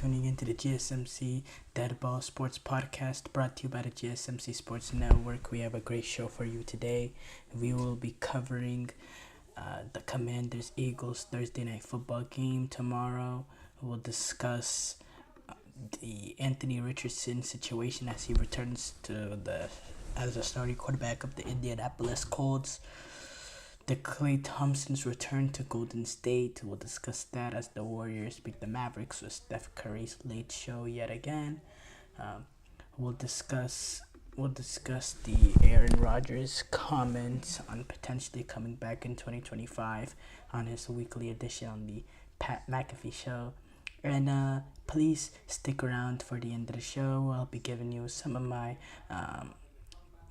tuning into the GSMC Dead Ball Sports Podcast brought to you by the GSMC Sports Network. We have a great show for you today. We will be covering the Commanders-Eagles Thursday Night Football game tomorrow. We'll discuss the Anthony Richardson situation as he returns as a starting quarterback of the Indianapolis Colts. The Klay Thompson's return to Golden State. We'll discuss that as the Warriors beat the Mavericks with Steph Curry's late show yet again. We'll discuss the Aaron Rodgers comments on potentially coming back in 2025 on his weekly edition on the Pat McAfee show. And please stick around for the end of the show. I'll be giving you some of my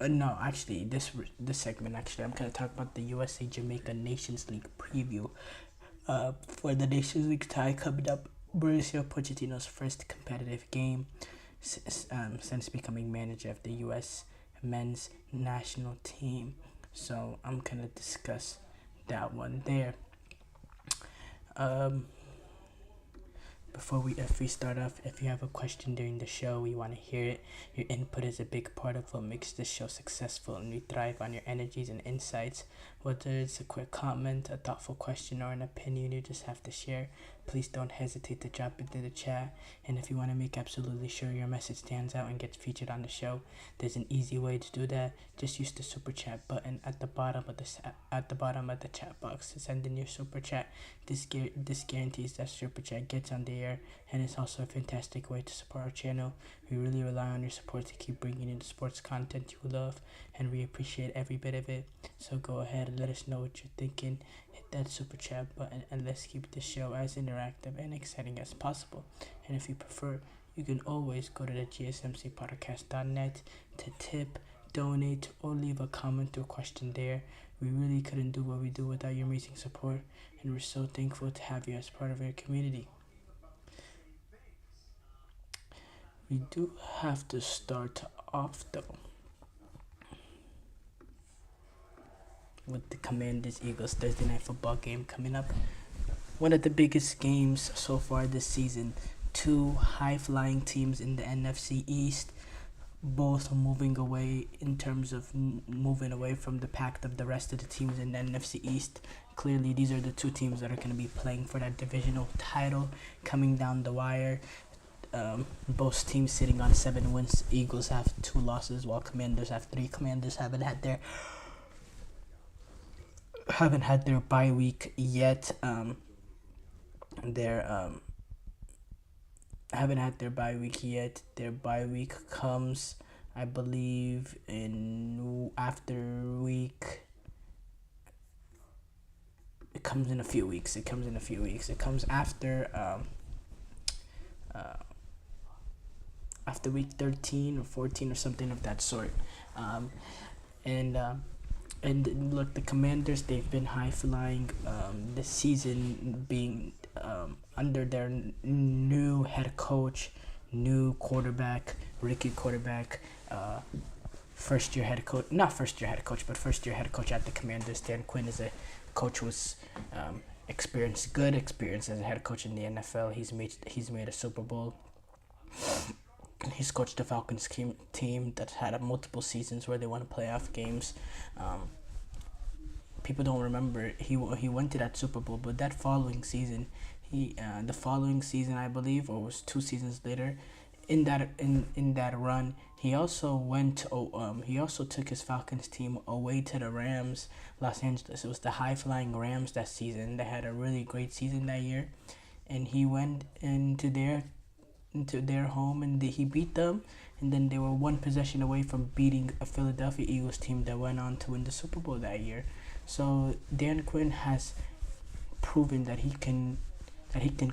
this segment, I'm going to talk about the USA Jamaica Nations League preview for the Nations League tie coming up. Mauricio Pochettino's first competitive game since becoming manager of the U.S. men's national team. So I'm going to discuss that one there. If we start off, if you have a question during the show, we want to hear it. Your input is a big part of what makes this show successful, and we thrive on your energies and insights. Whether it's a quick comment, a thoughtful question, or an opinion you just have to share, please don't hesitate to drop it in the chat. And if you want to make absolutely sure your message stands out and gets featured on the show, there's an easy way to do that. Just use the super chat button at the bottom of the chat box to send in your super chat. This guarantees that super chat gets on the air, and it's also a fantastic way to support our channel. We really rely on your support to keep bringing in the sports content you love, and we appreciate every bit of it. So go ahead and let us know what you're thinking. Hit that super chat button, and let's keep the show as interactive and exciting as possible. And if you prefer, you can always go to the gsmcpodcast.net to tip, donate, or leave a comment or question there. We really couldn't do what we do without your amazing support, and we're so thankful to have you as part of our community. We do have to start off though with the Commanders-Eagles Thursday Night Football game coming up. One of the biggest games so far this season. Two high-flying teams in the NFC East, both moving away from the pack of the rest of the teams in the NFC East. Clearly, these are the two teams that are going to be playing for that divisional title coming down the wire. Both teams sitting on 7 wins. Eagles have 2 losses, while Commanders have 3. Commanders haven't had their bye week yet. Haven't had their bye week yet. Their bye week comes, I believe, It comes in a few weeks. It comes after week 13 or 14 or something of that sort. And look, the Commanders, they've been high-flying this season, being under their new head coach, new quarterback, rookie quarterback, first year head coach at the Commanders. Dan Quinn is a coach who's experienced as a head coach in the NFL. He's made a Super Bowl. He's coached the Falcons team that's had multiple seasons where they won playoff games. People don't remember he went to that Super Bowl, but that following season, I believe, or it was 2 seasons later, in that run, he also took his Falcons team away to the Rams, Los Angeles. It was the high-flying Rams that season. They had a really great season that year, and he went into their home and he beat them, and then they were 1 possession away from beating a Philadelphia Eagles team that went on to win the Super Bowl that year. So Dan Quinn has proven that he can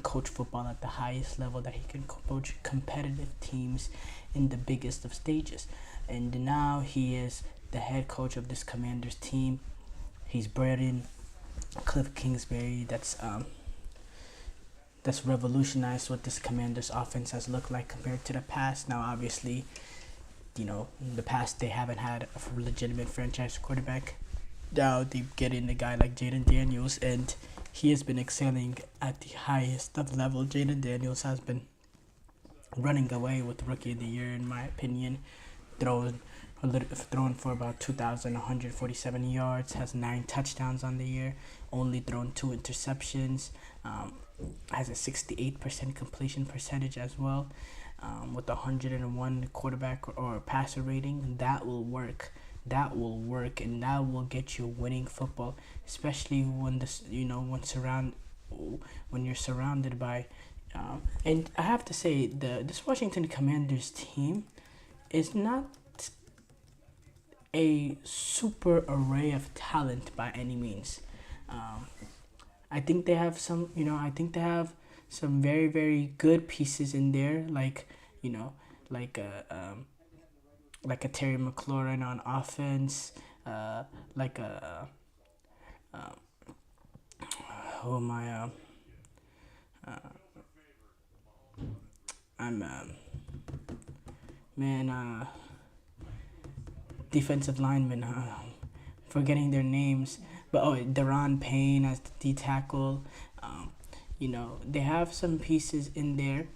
coach football at the highest level, that he can coach competitive teams in the biggest of stages. And now he is the head coach of this Commanders team. He's brought in Cliff Kingsbury. That's revolutionized what this Commanders offense has looked like compared to the past. Now, obviously, in the past they haven't had a legitimate franchise quarterback. Now they get in a guy like Jaden Daniels, and he has been excelling at the highest of level. Jaden Daniels has been running away with Rookie of the Year, in my opinion. Thrown for about 2,147 yards, has 9 touchdowns on the year, only thrown 2 interceptions, has a 68% completion percentage as well, with 101 quarterback or passer rating. That will work. That will work, and that will get you winning football, especially when when you're surrounded by. And I have to say, this Washington Commanders team is not a super array of talent by any means. I think they have some, I think they have some very, very good pieces in there, like, like like a Terry McLaurin on offense, like a, who am I, I'm, man, defensive linemen, forgetting their names, but Deron Payne as the D tackle. They have some pieces in there,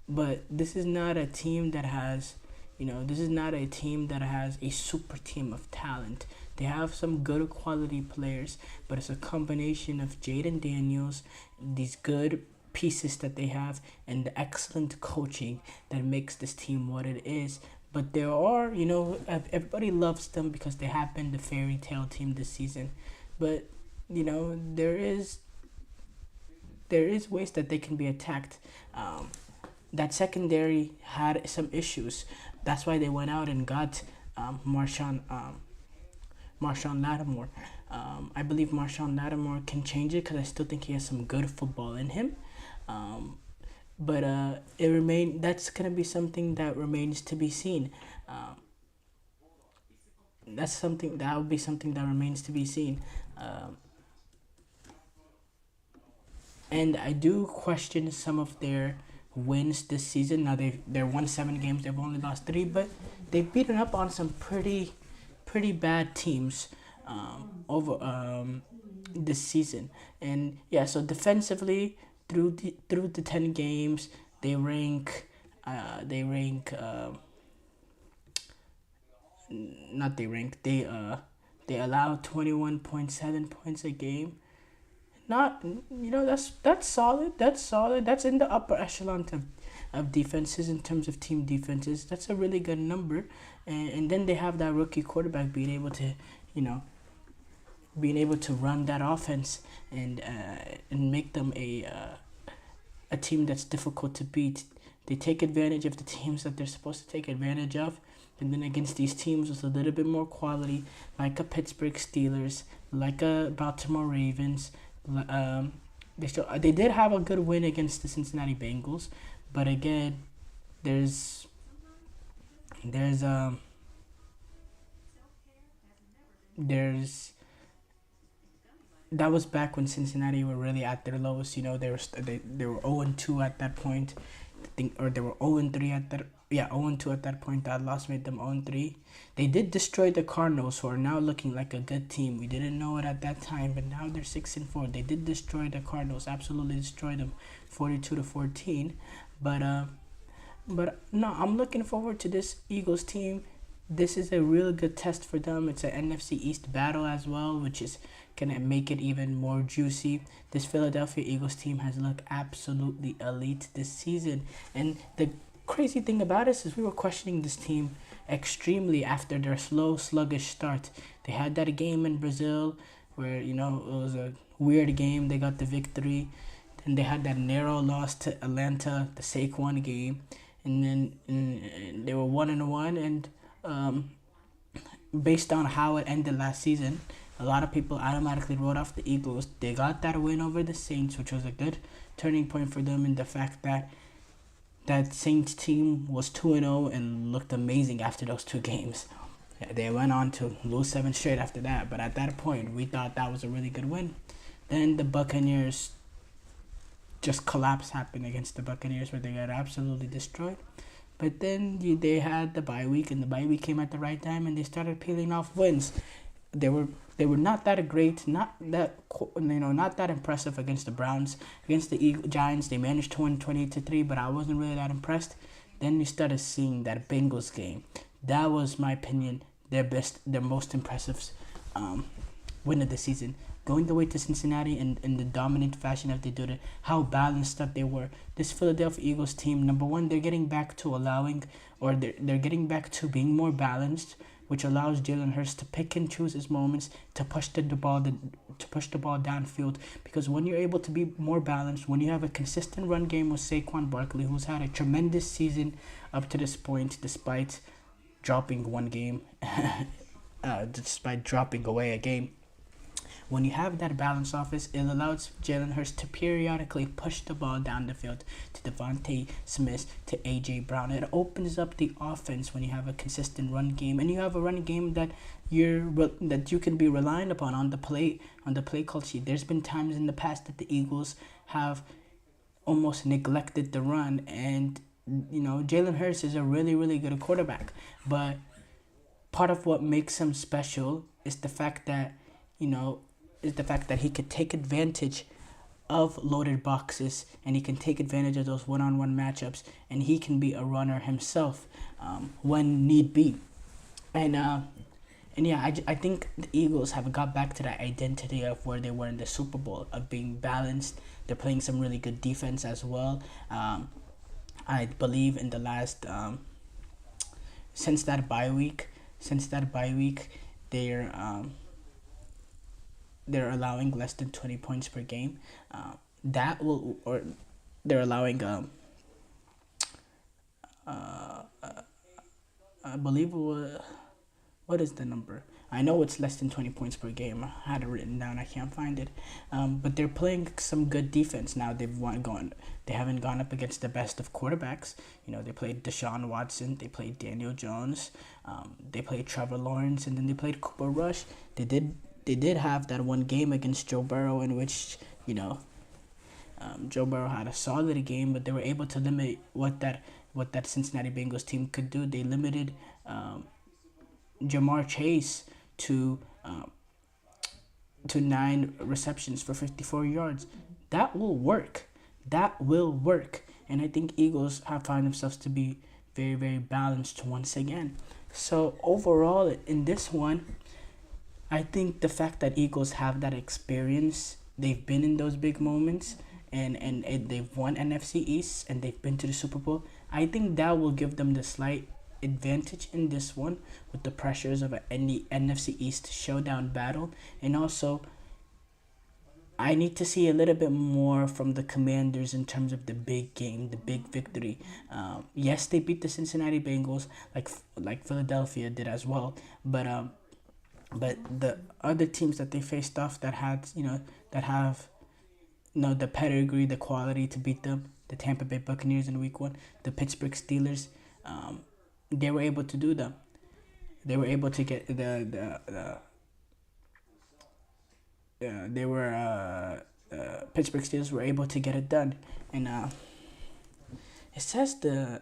but this is not a team that has, a super team of talent. They have some good quality players, but it's a combination of Jaden Daniels, these good pieces that they have, and the excellent coaching that makes this team what it is. But there are, everybody loves them because they have been the fairy tale team this season. But, there is ways that they can be attacked. That secondary had some issues. That's why they went out and got Marshon Lattimore. I believe Marshon Lattimore can change it because I still think he has some good football in him. But that's gonna be something that remains to be seen. That would be something that remains to be seen. And I do question some of their wins this season. Now they're won 7 games. They've only lost 3, but they've beaten up on some pretty bad teams over this season. And yeah, so defensively through the 10 games, they rank they allow 21.7 points a game. Not, that's solid. That's in the upper echelon of defenses in terms of team defenses. That's a really good number. And then they have that rookie quarterback being able to run that offense and make them a team that's difficult to beat. They take advantage of the teams that they're supposed to take advantage of, and then against these teams with a little bit more quality, like a Pittsburgh Steelers, like a Baltimore Ravens. They did have a good win against the Cincinnati Bengals, but again, there's that was back when Cincinnati were really at their lowest. They were 0-2 at that point. Or they were 0-3 at that. Yeah, 0-2 at that point. That loss made them 0-3. They did destroy the Cardinals, who are now looking like a good team. We didn't know it at that time, but now they're 6-4. They did destroy the Cardinals, absolutely destroy them, 42-14. But no, I'm looking forward to this Eagles team. This is a real good test for them. It's an NFC East battle as well, which is gonna make it even more juicy. This Philadelphia Eagles team has looked absolutely elite this season, and the crazy thing about it is we were questioning this team extremely after their slow, sluggish start. They had that game in Brazil where, it was a weird game. They got the victory. Then they had that narrow loss to Atlanta, the Saquon game. And then they were 1-1. And based on how it ended last season, a lot of people automatically wrote off the Eagles. They got that win over the Saints, which was a good turning point for them in the fact that that Saints team was 2-0 and looked amazing after those 2 games. They went on to lose 7 straight after that, but at that point, we thought that was a really good win. Then the Buccaneers, just collapse happened against the Buccaneers where they got absolutely destroyed. But then they had the bye week, and the bye week came at the right time, and they started peeling off wins. they were they were not that great, not that impressive against the Browns. Against the Giants, they managed to win 28-3, but I wasn't really that impressed. Then you started seeing that Bengals game. That was, my opinion, their most impressive win of the season. Going away to Cincinnati in the dominant fashion that they did it, how balanced that they were. This Philadelphia Eagles team, number one, they're getting back to they're getting back to being more balanced, which allows Jalen Hurts to pick and choose his moments to push the ball downfield. Because when you're able to be more balanced, when you have a consistent run game with Saquon Barkley, who's had a tremendous season up to this point, despite dropping one game, despite dropping away a game. When you have that balanced offense, it allows Jalen Hurts to periodically push the ball down the field to Devontae Smith, to A.J. Brown. It opens up the offense when you have a consistent run game, and you have a run game that you can be relying upon on the play call sheet. There's been times in the past that the Eagles have almost neglected the run, and Jalen Hurts is a really, really good quarterback. But part of what makes him special is the fact that he could take advantage of loaded boxes, and he can take advantage of those one-on-one matchups, and he can be a runner himself when need be. I think the Eagles have got back to that identity of where they were in the Super Bowl, of being balanced. They're playing some really good defense as well. I believe in the last since that bye week, they're allowing less than 20 points per game. They're allowing I believe what is the number? I know it's less than 20 points per game. I had it written down. I can't find it. But they're playing some good defense now. They haven't gone up against the best of quarterbacks. They played Deshaun Watson. They played Daniel Jones. They played Trevor Lawrence, and then they played Cooper Rush. They did have that one game against Joe Burrow in which Joe Burrow had a solid game, but they were able to limit what that Cincinnati Bengals team could do. They limited Jamar Chase to 9 receptions for 54 yards. That will work. And I think Eagles have found themselves to be very, very balanced once again. So overall, in this one, I think the fact that Eagles have that experience, they've been in those big moments, and they've won NFC East, and they've been to the Super Bowl, I think that will give them the slight advantage in this one with the pressures of any NFC East showdown battle. And also, I need to see a little bit more from the Commanders in terms of the big game, the big victory. Yes, they beat the Cincinnati Bengals like Philadelphia did as well, but the other teams that they faced off that have the pedigree, the quality to beat them, the Tampa Bay Buccaneers in Week 1, the Pittsburgh Steelers, they were able to do them. They were able to get Pittsburgh Steelers were able to get it done. And it says the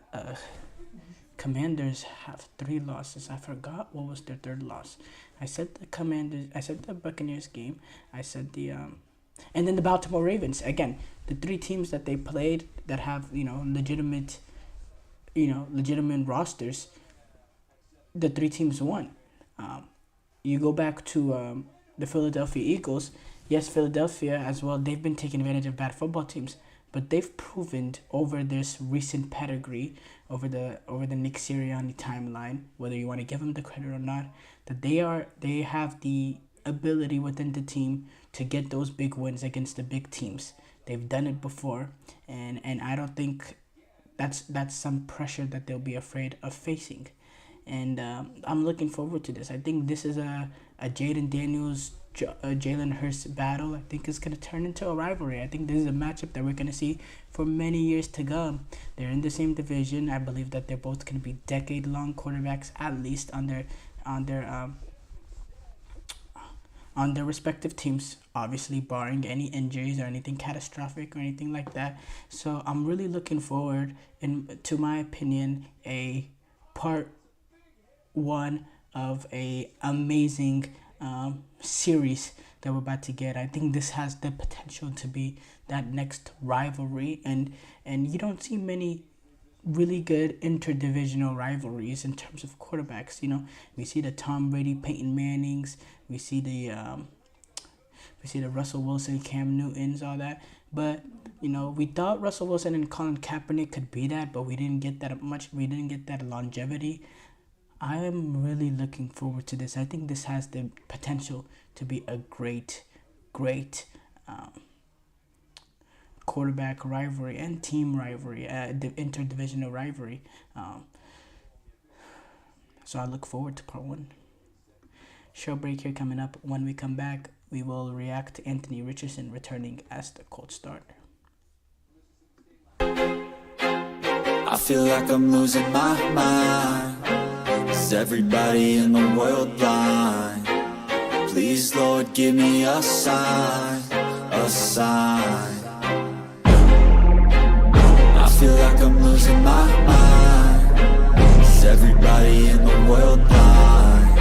Commanders have 3 losses. I forgot what was their third loss. I said the Commanders. I said the Buccaneers game. I said and then the Baltimore Ravens. Again, the 3 teams that they played that have legitimate rosters. The 3 teams won. You go back to the Philadelphia Eagles. Yes, Philadelphia as well. They've been taking advantage of bad football teams, but they've proven over this recent pedigree, over the Nick Sirianni timeline, whether you want to give them the credit or not, that they have the ability within the team to get those big wins against the big teams. They've done it before, and I don't think that's some pressure that they'll be afraid of facing. And I'm looking forward to this. I think this is a Jaden Daniels, Jalen Hurts battle. I think it's going to turn into a rivalry. I think this is a matchup that we're going to see for many years to come. They're in the same division. I believe that they're both going to be decade-long quarterbacks, at least on their respective teams, obviously barring any injuries or anything catastrophic or anything like that. So I'm really looking forward, to my opinion, a part 1 of a amazing series that we're about to get. I think this has the potential to be that next rivalry, and you don't see many really good interdivisional rivalries in terms of quarterbacks. We see the Tom Brady, Peyton Mannings, we see the Russell Wilson, Cam Newtons, all that. But we thought Russell Wilson and Colin Kaepernick could be that, but we didn't get that much. We didn't get that longevity. I am really looking forward to this. I think this has the potential to be a great quarterback rivalry and team rivalry, the interdivisional rivalry. So I look forward to part one. Show break here coming up. When we come back, we will react to Anthony Richardson returning as the Colts starter. I feel like I'm losing my mind. Is everybody in the world blind? Please, Lord, give me a sign, a sign. I feel like I'm losing my mind. Is everybody in the world blind?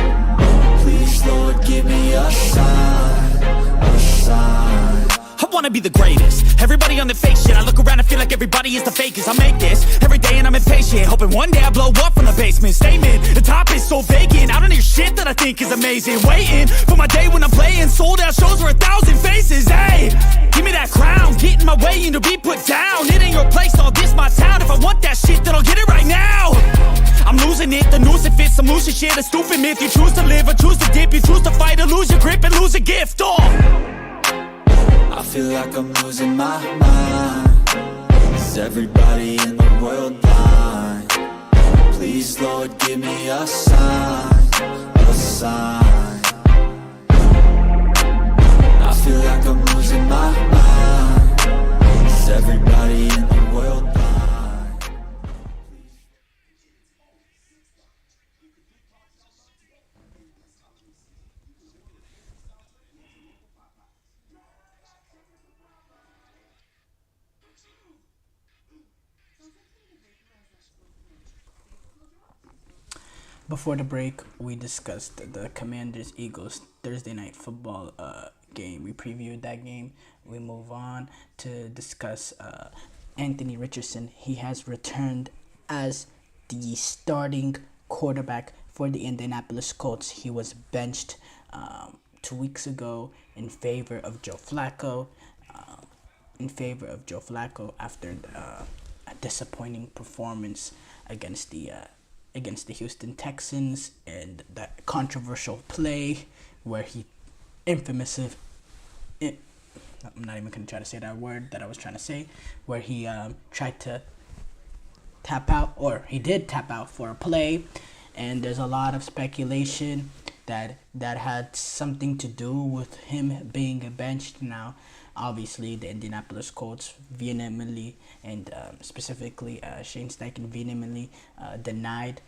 Please, Lord, give me a sign, a sign. I wanna be the greatest. Everybody on the fake shit. I look around and feel like everybody is the fakest. I make this every day and I'm impatient, hoping one day I blow up from the basement. Statement, the top is so vacant. I don't hear shit that I think is amazing. Waiting for my day when I'm playing sold out shows for 1,000 faces. Hey, give me that crown, get in my way and to be put down. It ain't your place, all this my town. If I want that shit, then I'll get it right now. I'm losing it, the noose it fits, I'm losing shit. A stupid myth, you choose to live or choose to dip. You choose to fight or lose your grip and lose a gift. I feel like I'm losing my mind. Is everybody in the world blind? Please, Lord, give me a sign, a sign. I feel like I'm losing my mind. Is everybody in the world blind? Before the break, we discussed the Commanders-Eagles Thursday night football game. We previewed that game. We move on to discuss Anthony Richardson. He has returned as the starting quarterback for the Indianapolis Colts. He was benched 2 weeks ago in favor of Joe Flacco. After a disappointing performance against the Houston Texans, and that controversial play where he I'm not even going to try to say that word that I was trying to say, where he tried to tap out, or he did tap out for a play, and there's a lot of speculation that had something to do with him being benched. Now, obviously, the Indianapolis Colts vehemently, and specifically Shane Steichen vehemently denied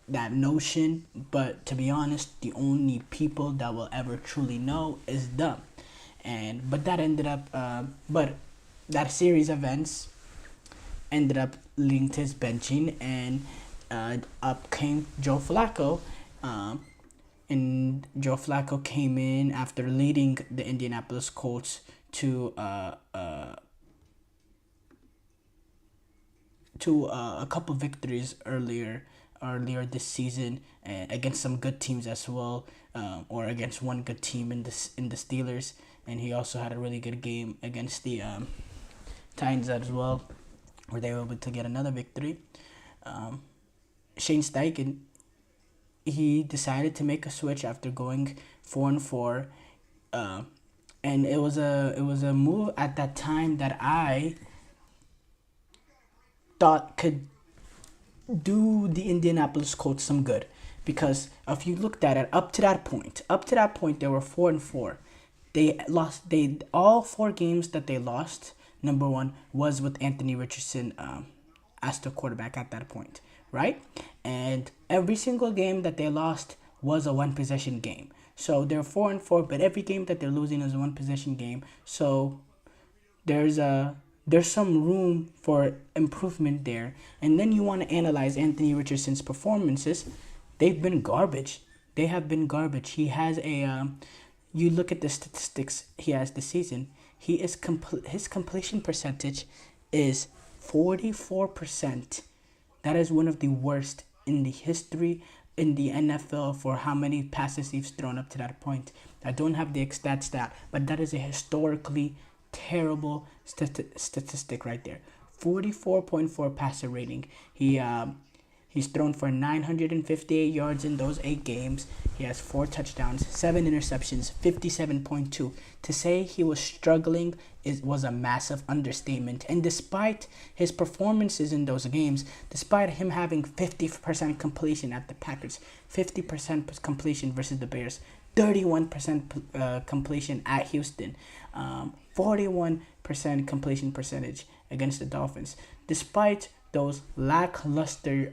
that notion. But to be honest, the only people that will ever truly know is them. But that series of events ended up leading to his benching, and up came Joe Flacco. And Joe Flacco came in after leading the Indianapolis Colts to a couple victories earlier this season, against some good teams as well, or against one good team in the Steelers, and he also had a really good game against the Titans as well, where they were able to get another victory. Shane Steichen, he decided to make a switch after going 4-4, and it was a move at that time that I thought could do the Indianapolis Colts some good, because if you looked at it, up to that point they were 4-4. All 4 games that they lost, number one, was with Anthony Richardson as the quarterback at that point, right? And every single game that they lost was a 1-possession game. So they're 4-4, but every game that they're losing is a 1-possession game. So there's some room for improvement there. And then you want to analyze Anthony Richardson's performances. They've been garbage. They have been garbage. He has a you look at the statistics he has this season. His completion percentage is 44%. That is one of the worst in the history in the NFL for how many passes he's thrown up to that point. I don't have the exact stat, but that is a historically terrible statistic right there. 44.4 passer rating. He's thrown for 958 yards in those 8 games. He has 4 touchdowns, 7 interceptions, 57.2. To say he was struggling was a massive understatement. And despite his performances in those games, despite him having 50% completion at the Packers, 50% completion versus the Bears, 31% completion at Houston, 41% completion percentage against the Dolphins, despite those lackluster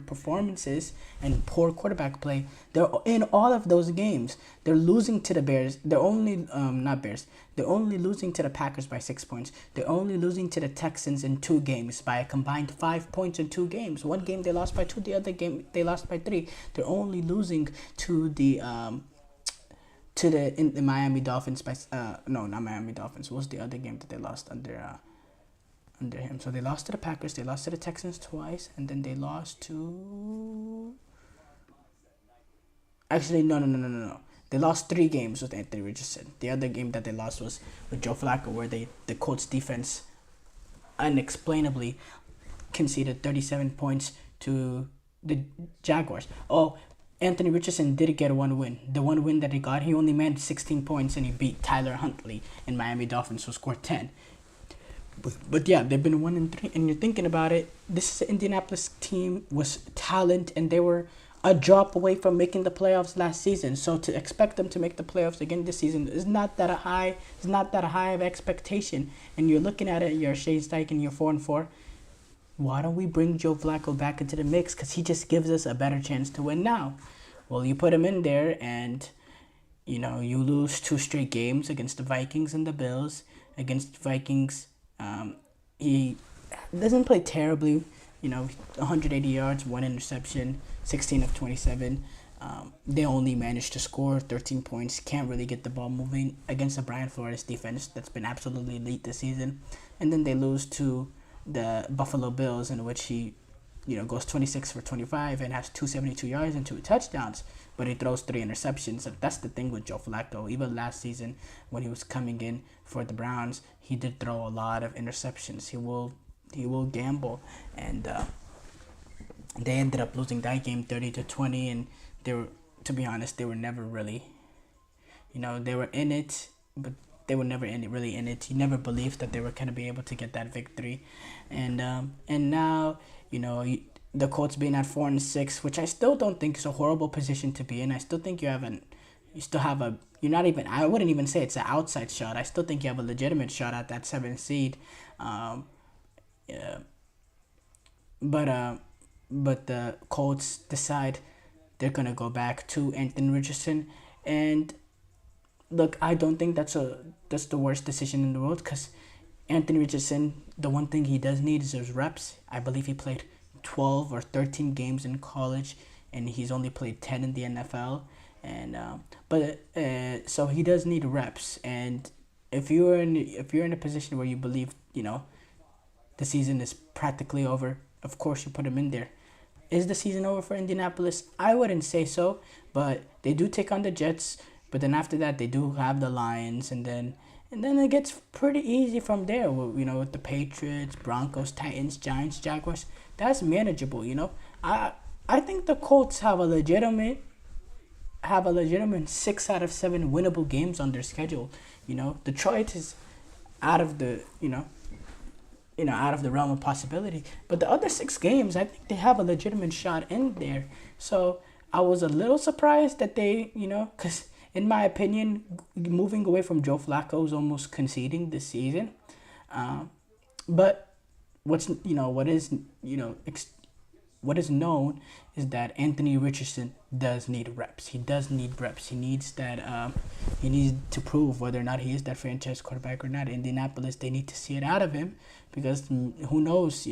performances and poor quarterback play, they're in all of those games. They're losing to the Bears. They're only not Bears. They're only losing to the Packers by 6 points. They're only losing to the Texans in 2 games by a combined 5 points in 2 games. One game they lost by 2. The other game they lost by 3. They're only losing to the Miami Dolphins by no, not Miami Dolphins. What was the other game that they lost under him? So they lost to the Packers, they lost to the Texans twice, and then they lost to... Actually, no. They lost 3 games with Anthony Richardson. The other game that they lost was with Joe Flacco, where the Colts defense unexplainably conceded 37 points to the Jaguars. Oh, Anthony Richardson did get 1 win. The 1 win that he got, he only managed 16 points, and he beat Tyler Huntley and Miami Dolphins, who scored 10. But yeah, they've been 1-3, and you're thinking about it. This Indianapolis team was talent, and they were a drop away from making the playoffs last season. So to expect them to make the playoffs again this season is not that high. It's not that high of expectation. And you're looking at it. You're Shane Steichen. You're 4-4. Why don't we bring Joe Flacco back into the mix? Because he just gives us a better chance to win now. Well, you put him in there, and you lose 2 straight games against the Vikings and the Bills. Against the Vikings, he doesn't play terribly, 180 yards, 1 interception, 16 of 27. They only managed to score 13 points. Can't really get the ball moving against the Brian Flores defense that's been absolutely elite this season. And then they lose to the Buffalo Bills, in which he, goes 26 for 25 and has 272 yards and 2 touchdowns. But he throws 3 interceptions. That's the thing with Joe Flacco. Even last season, when he was coming in for the Browns, he did throw a lot of interceptions. He will gamble, and they ended up losing that game 30-20. And to be honest, they were never really, they were in it, but they were never really in it. You never believed that they were going to be able to get that victory, and now the Colts being at 4-6, which I still don't think is a horrible position to be in. I still think you're not even, I wouldn't even say it's an outside shot. I still think you have a legitimate shot at that 7th seed. Yeah. But the Colts decide they're going to go back to Anthony Richardson. And look, I don't think that's the worst decision in the world, because Anthony Richardson, the one thing he does need is his reps. I believe he played 12 or 13 games in college, and he's only played 10 in the NFL. And so he does need reps. And if you're in a position where you believe the season is practically over, of course you put him in there. Is the season over for Indianapolis? I wouldn't say so, but they do take on the Jets. But then after that, they do have the Lions, and then it gets pretty easy from there. With the Patriots, Broncos, Titans, Giants, Jaguars, that's manageable. I think the Colts have a legitimate 6 out of 7 winnable games on their schedule. Detroit is out of the out of the realm of possibility, but the other 6 games, I think they have a legitimate shot in there. So I was a little surprised that they, because in my opinion, moving away from Joe Flacco is almost conceding this season. But what is known is that Anthony Richardson does need reps. He does need reps. He needs that. He needs to prove whether or not he is that franchise quarterback or not. Indianapolis, they need to see it out of him, because who knows?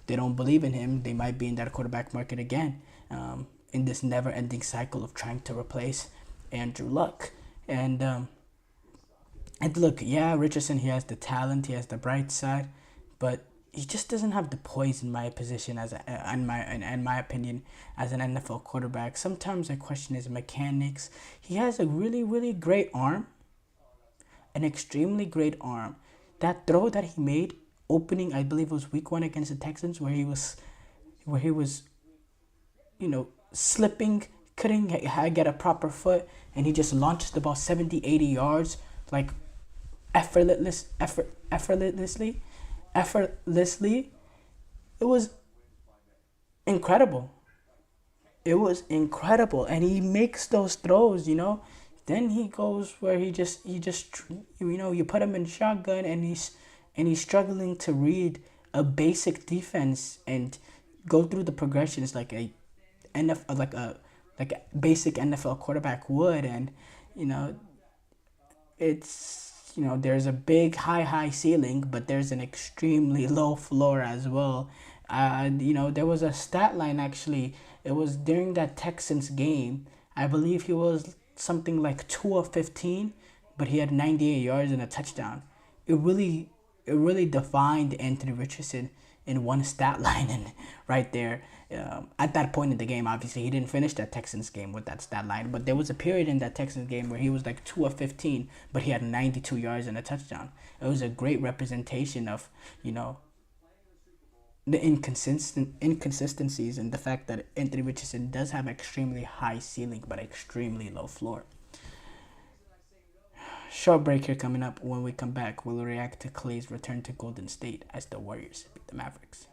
they don't believe in him, they might be in that quarterback market again, in this never-ending cycle of trying to replace Andrew Luck. And look, yeah, Richardson, he has the talent, he has the bright side, but he just doesn't have the poise in my position in my opinion, as an NFL quarterback. Sometimes I question his mechanics. He has a really, really great arm, an extremely great arm. That throw that he made opening, I believe it was week 1 against the Texans, where he was, slipping, couldn't get a proper foot, and he just launched the ball 70, 80 yards, like effortlessly. It was incredible. And he makes those throws, Then he goes where he just you put him in shotgun, and he's struggling to read a basic defense and go through the progressions like a basic NFL quarterback would. And it's there's a big high ceiling, but there's an extremely low floor as well. There was a stat line, actually. It was during that Texans game. I believe he was something like 2 of 15, but he had 98 yards and a touchdown. It really defined Anthony Richardson in one stat line, and right there. At that point in the game, obviously, he didn't finish that Texans game with that stat line, but there was a period in that Texans game where he was like 2 of 15, but he had 92 yards and a touchdown. It was a great representation of, the inconsistencies and the fact that Anthony Richardson does have extremely high ceiling but extremely low floor. Short break here coming up. When we come back, we'll react to Clay's return to Golden State as the Warriors beat the Mavericks.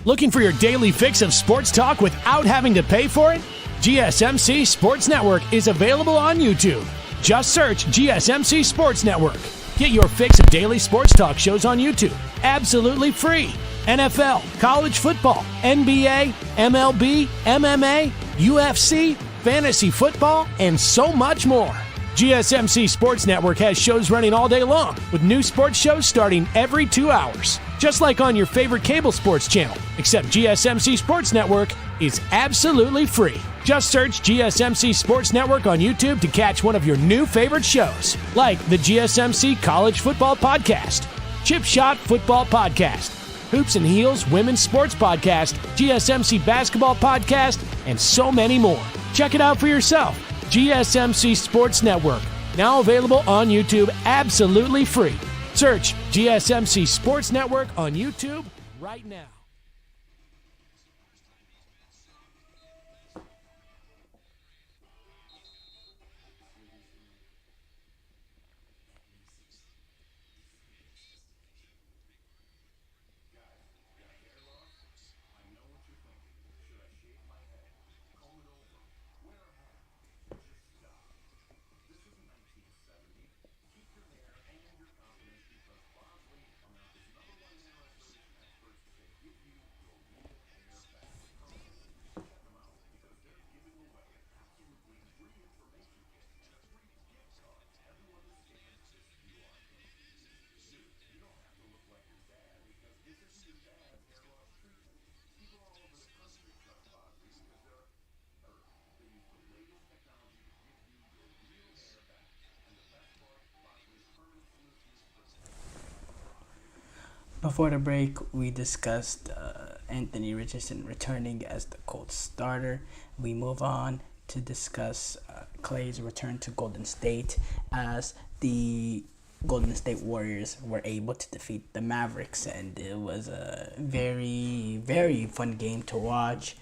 Looking for your daily fix of sports talk without having to pay for it? GSMC Sports Network is available on YouTube. Just search GSMC Sports Network. Get your fix of daily sports talk shows on YouTube, absolutely free. NFL, college football, NBA, MLB, MMA, UFC, fantasy football, and so much more. GSMC Sports Network has shows running all day long, with new sports shows starting every 2 hours. Just like on your favorite cable sports channel, except GSMC Sports Network is absolutely free. Just search GSMC Sports Network on YouTube to catch one of your new favorite shows, like the GSMC College Football Podcast, Chip Shot Football Podcast, Hoops and Heels Women's Sports Podcast, GSMC Basketball Podcast, and so many more. Check it out for yourself. GSMC Sports Network, now available on YouTube absolutely free. Search GSMC Sports Network on YouTube right now. Before the break, we discussed Anthony Richardson returning as the Colts starter. We move on to discuss Clay's return to Golden State as the Golden State Warriors were able to defeat the Mavericks, and it was a very, very fun game to watch.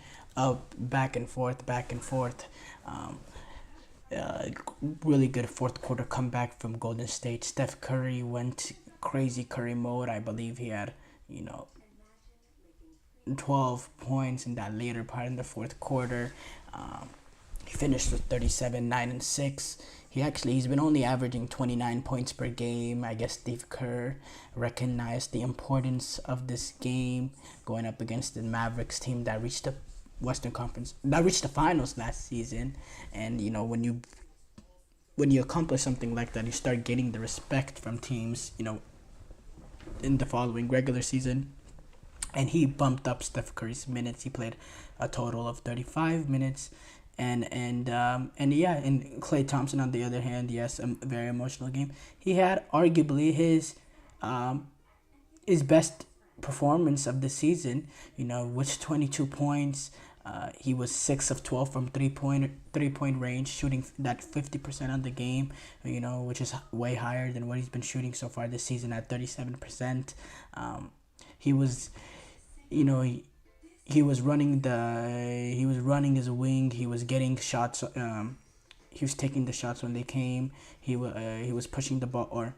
Back and forth. Really good fourth quarter comeback from Golden State. Steph Curry went crazy Curry mode. I believe he had 12 points in that later part in the fourth quarter. He finished with 37, 9 and 6. He's been only averaging 29 points per game. I guess Steve Kerr recognized the importance of this game going up against the Mavericks team that reached the Western Conference, that reached the finals last season. And when you accomplish something like that, you start getting the respect from teams, in the following regular season. and he bumped up Steph Curry's minutes. He played a total of 35 minutes. And Klay Thompson, on the other hand, yes, a very emotional game. He had arguably his best performance of the season, with 22 points. He was 6 of 12 from three-point range, shooting that 50% of the game, which is way higher than what he's been shooting so far this season at 37%. He was, he was running his wing. He was getting shots. He was taking the shots when they came. He was pushing the ball, or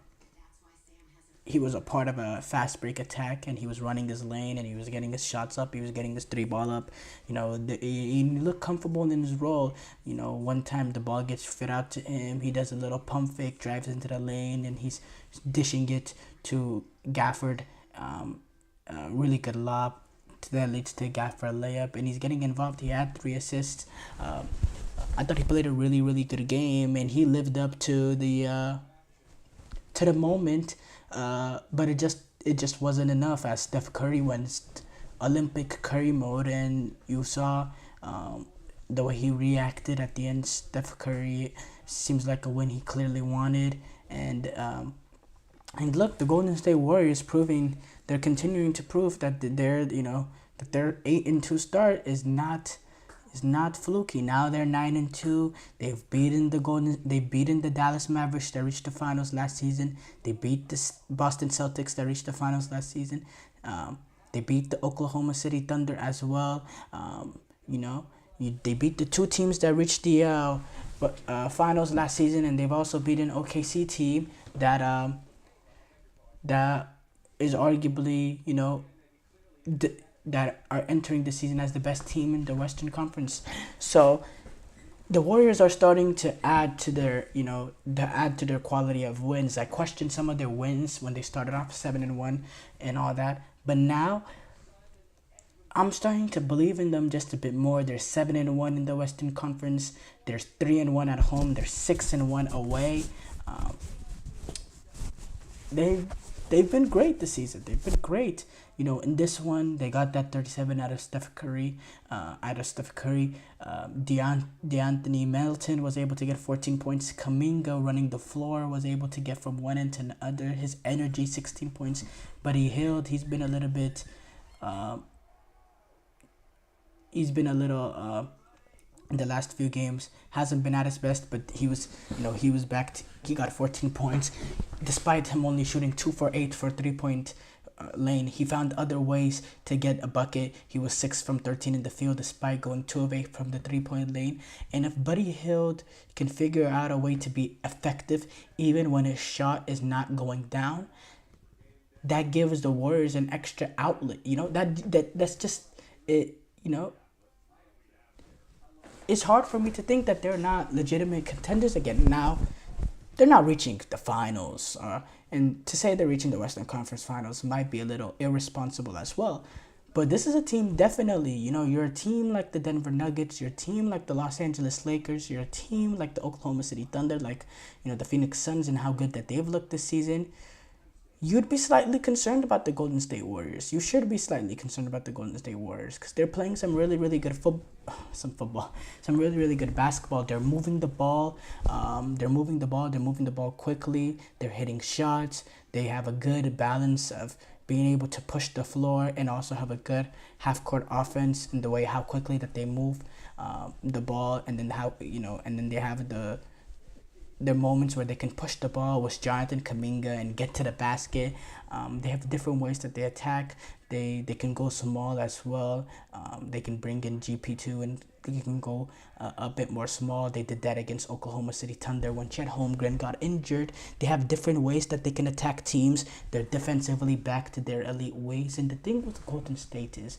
he was a part of a fast break attack, and he was running his lane, and he was getting his shots up. He was getting his 3-ball up. He looked comfortable in his role. One time the ball gets fit out to him. He does a little pump fake, drives into the lane, and he's dishing it to Gafford. Really good lob. That leads to Gafford layup, and he's getting involved. He had 3 assists. I thought he played a really, really good game, and he lived up to the moment. But it just wasn't enough, as Steph Curry went Olympic Curry mode, and you saw the way he reacted at the end. Steph Curry seems like a win he clearly wanted, and look, the Golden State Warriors they're continuing to prove that their 8-2 start is not fluky. Now they're 9-2. They've beaten the Dallas Mavericks that reached the finals last season. They beat the Boston Celtics that reached the finals last season. They beat the Oklahoma City Thunder as well. They beat the 2 teams that reached the finals last season, and they've also beaten an OKC team that is arguably that are entering the season as the best team in the Western Conference. So the Warriors are starting to add to their quality of wins. I questioned some of their wins when they started off 7-1 and all that, but now I'm starting to believe in them just a bit more. They're 7-1 in the Western Conference. They're 3-1 at home. They're 6-1 away. They've been great this season. They've been great. In this one, they got that 37 out of Steph Curry. DeAnthony Melton was able to get 14 points. Kuminga, running the floor, was able to get from one end to the other. His energy, 16 points. But he's been a little bit... in the last few games, hasn't been at his best, but he was back. He got 14 points. Despite him only shooting 2 for 8 for 3-point lane, he found other ways to get a bucket. He was 6 from 13 in the field, despite going 2 of 8 from the 3-point lane. And if Buddy Hield can figure out a way to be effective, even when his shot is not going down, that gives the Warriors an extra outlet. That's just it. It's hard for me to think that they're not legitimate contenders again. Now, they're not reaching the finals. And to say they're reaching the Western Conference Finals might be a little irresponsible as well. But this is a team, definitely, you're a team like the Denver Nuggets, you're a team like the Los Angeles Lakers, you're a team like the Oklahoma City Thunder, like, the Phoenix Suns and how good that they've looked this season. You'd be slightly concerned about the Golden State Warriors. You should be slightly concerned about the Golden State Warriors because they're playing some really, really good some really, really good basketball. They're moving the ball. They're moving the ball quickly. They're hitting shots. They have a good balance of being able to push the floor and also have a good half-court offense in the way how quickly that they move the ball, and then they have their moments where they can push the ball with Jonathan Kuminga and get to the basket. They have different ways that they attack. They can go small as well. They can bring in GP2 and they can go a bit more small. They did that against Oklahoma City Thunder when Chet Holmgren got injured. They have different ways that they can attack teams. They're defensively back to their elite ways. And the thing with Golden State is,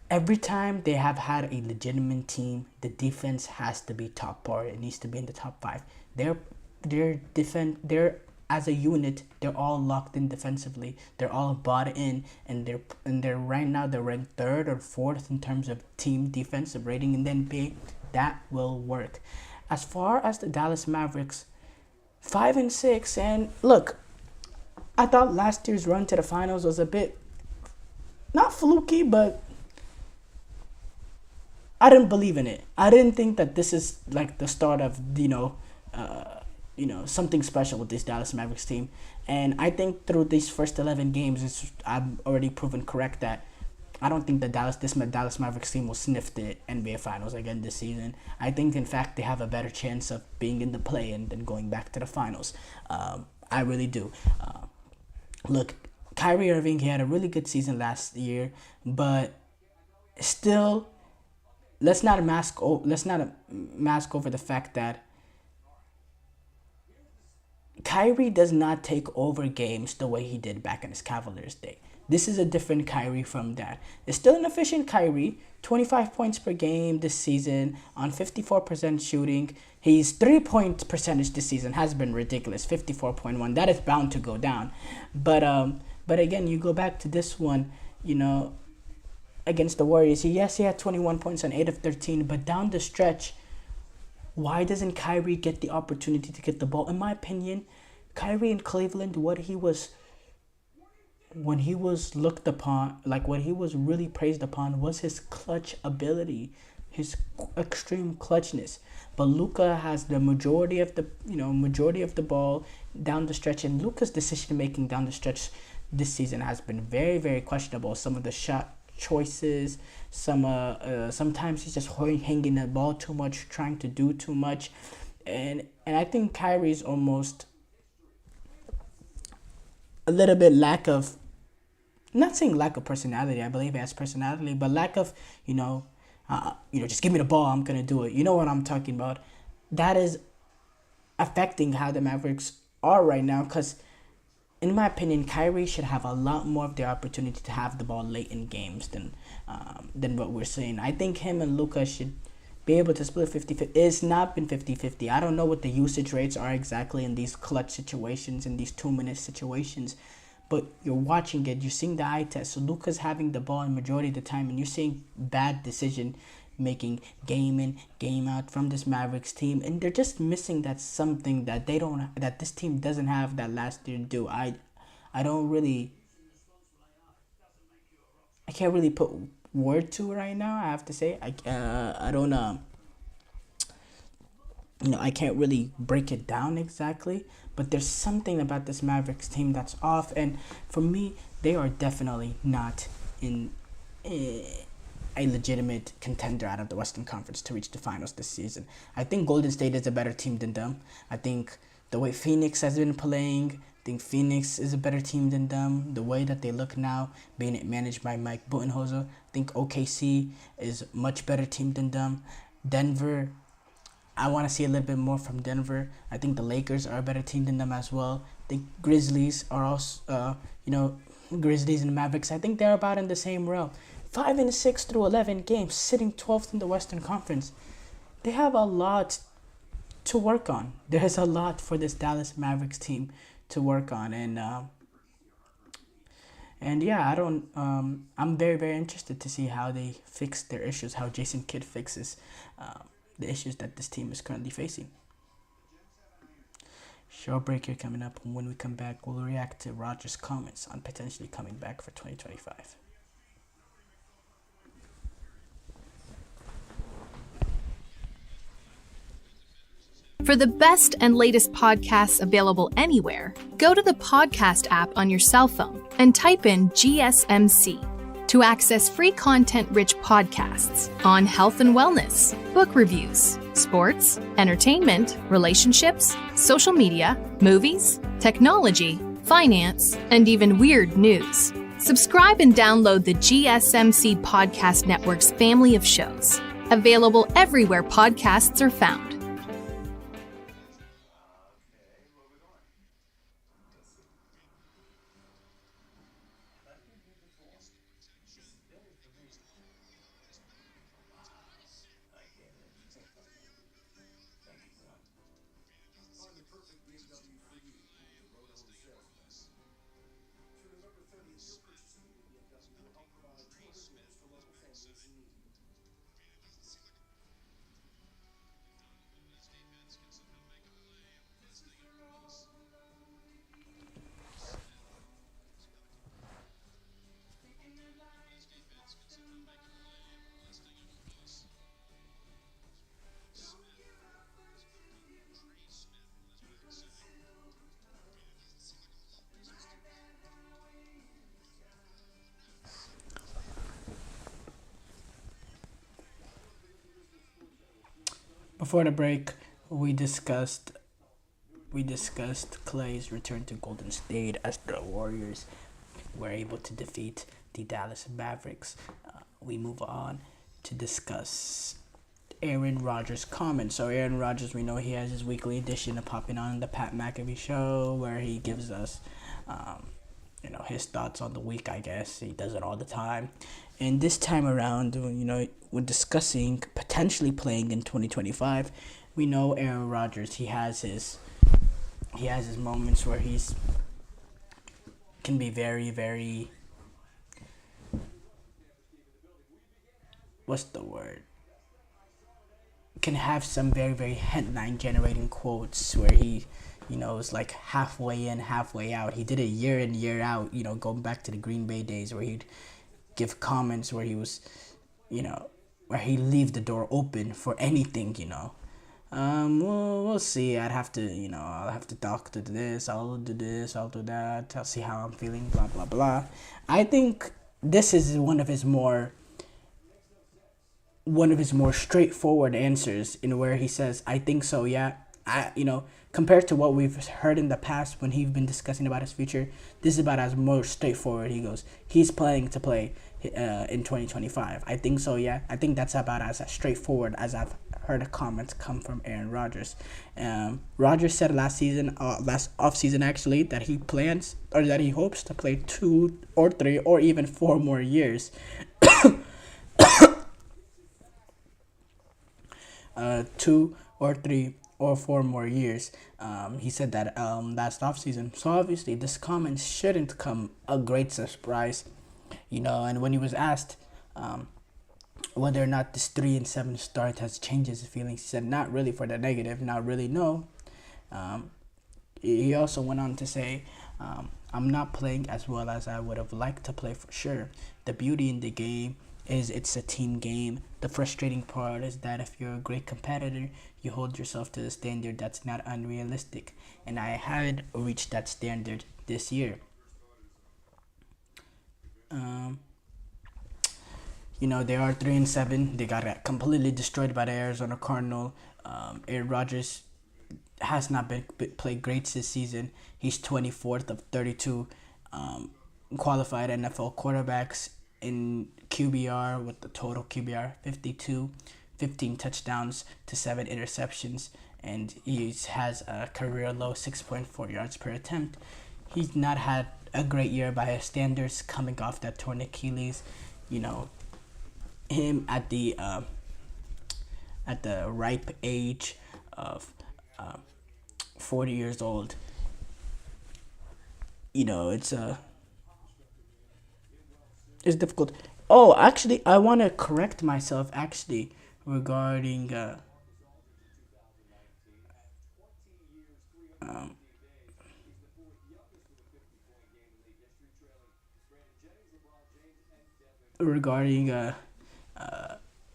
every time they have had a legitimate team, the defense has to be top par. It needs to be in the top 5. They're as a unit, they're all locked in defensively. They're all bought in, and they're right now they're ranked 3rd or 4th in terms of team defensive rating in the NBA. That will work. As far as the Dallas Mavericks, 5-6, and look, I thought last year's run to the finals was a bit not fluky, but I didn't believe in it. I didn't think that this is like the start of something special with this Dallas Mavericks team. And I think through these first 11 games, I've already proven correct that I don't think that Dallas Mavericks team will sniff the NBA Finals again this season. I think, in fact, they have a better chance of being in the play-in than going back to the finals. I really do. Look, Kyrie Irving, he had a really good season last year, but still, let's not mask over the fact that Kyrie does not take over games the way he did back in his Cavaliers day. This is a different Kyrie from that. It's still an efficient Kyrie, 25 points per game this season on 54% shooting. His 3-point percentage this season has been ridiculous, 54.1. That is bound to go down. But again, you go back to this one, against the Warriors. He had 21 points on 8 of 13, but down the stretch, why doesn't Kyrie get the opportunity to get the ball? In my opinion, Kyrie in Cleveland, when he was looked upon, like what he was really praised upon, was his clutch ability, his extreme clutchness. But Luka has the majority of the ball down the stretch, and Luka's decision making down the stretch this season has been very, very questionable. Some of the shot choices, sometimes he's just hanging the ball too much, trying to do too much, and I think Kyrie's almost a little bit lack of, not saying lack of personality, I believe he has personality, but lack of, just give me the ball, I'm gonna do it. You know what I'm talking about? That is affecting how the Mavericks are right now, because in my opinion, Kyrie should have a lot more of the opportunity to have the ball late in games than what we're seeing. I think him and Luka should be able to split 50-50. It's not been 50-50. I don't know what the usage rates are exactly in these clutch situations, in these 2-minute situations, but you're watching it, you're seeing the eye test. So Luka's having the ball in majority of the time, and you're seeing bad decision making game in, game out from this Mavericks team, and they're just missing that something that that this team doesn't have that last year do. I can't really put word to it right now. I have to say I can't really break it down exactly, but there's something about this Mavericks team that's off, and for me, they are definitely not in a legitimate contender out of the Western Conference to reach the finals this season. I think Golden State is a better team than them. I think the way Phoenix has been playing, I think Phoenix is a better team than them. The way that they look now, being managed by Mike Budenholzer, I think OKC is a much better team than them. Denver, I want to see a little bit more from Denver. I think the Lakers are a better team than them as well. I think Grizzlies are also, Grizzlies and Mavericks, I think they're about in the same realm. 5-6 through 11 games, sitting 12th in the Western Conference. They have a lot to work on. There's a lot for this Dallas Mavericks team to work on, and yeah, I'm very, very interested to see how they fix their issues, how Jason Kidd fixes the issues that this team is currently facing. Short break here coming up, and when we come back, we'll react to Roger's comments on potentially coming back for 2025. For the best and latest podcasts available anywhere, go to the podcast app on your cell phone and type in GSMC to access free content-rich podcasts on health and wellness, book reviews, sports, entertainment, relationships, social media, movies, technology, finance, and even weird news. Subscribe and download the GSMC Podcast Network's family of shows, available everywhere podcasts are found. before the break, we discussed Clay's return to Golden State as the Warriors were able to defeat the Dallas Mavericks. We move on to discuss Aaron Rodgers' comments. So Aaron Rodgers, we know he has his weekly edition of popping on the Pat McAfee show where he gives us, his thoughts on the week. I guess he does it all the time. And this time around, when discussing potentially playing in 2025, we know Aaron Rodgers. He has his moments where he's can be very, very. What's the word? Can have some very, very headline generating quotes where he, is like halfway in, halfway out. He did it year in, year out, going back to the Green Bay days where he'd give comments where he was, where he leave the door open for anything, we'll see. I'll have to talk to this, I'll do this, I'll do that, I'll see how I'm feeling, blah, blah, blah. I think this is one of his more straightforward answers in where he says, I think so, yeah. Compared to what we've heard in the past when he's been discussing about his future, this is about as more straightforward. He goes, he's planning to play in 2025. I think so, yeah. I think that's about as straightforward as I've heard comments come from Aaron Rodgers. Rodgers said last offseason actually, that he plans or that he hopes to play 2 or 3 or even 4 more years. 2 or 3 or 4 more years. He said that last offseason. So obviously this comment shouldn't come a great surprise, and when he was asked whether or not this 3-7 start has changed his feelings, he said not really for the negative, not really, no. He also went on to say, I'm not playing as well as I would have liked to play for sure. The beauty in the game is it's a team game. The frustrating part is that if you're a great competitor, you hold yourself to the standard that's not unrealistic. And I had reached that standard this year. They are 3-7. They got completely destroyed by the Arizona Cardinals. Aaron Rodgers has not played great this season. He's 24th of 32 qualified NFL quarterbacks in QBR, with the total QBR 52, 15 touchdowns to 7 interceptions, and he has a career low 6.4 yards per attempt. He's not had a great year by his standards, coming off that torn Achilles. Him at the ripe age of 40 years old. It's difficult. Oh, actually, I want to correct myself, regarding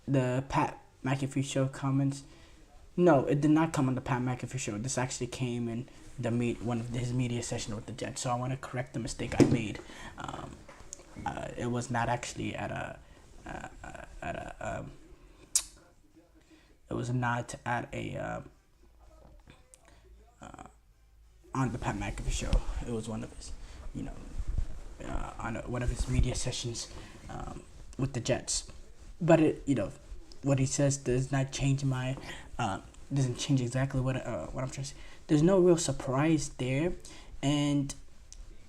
the Pat McAfee show comments. No, it did not come on the Pat McAfee show. This actually came in one of his media session with the Jets. So I want to correct the mistake I made. It was not actually on the Pat McAfee show. It was one of his, on one of his media sessions with the Jets. But what he says does not change doesn't change exactly what I'm trying to say. There's no real surprise there, and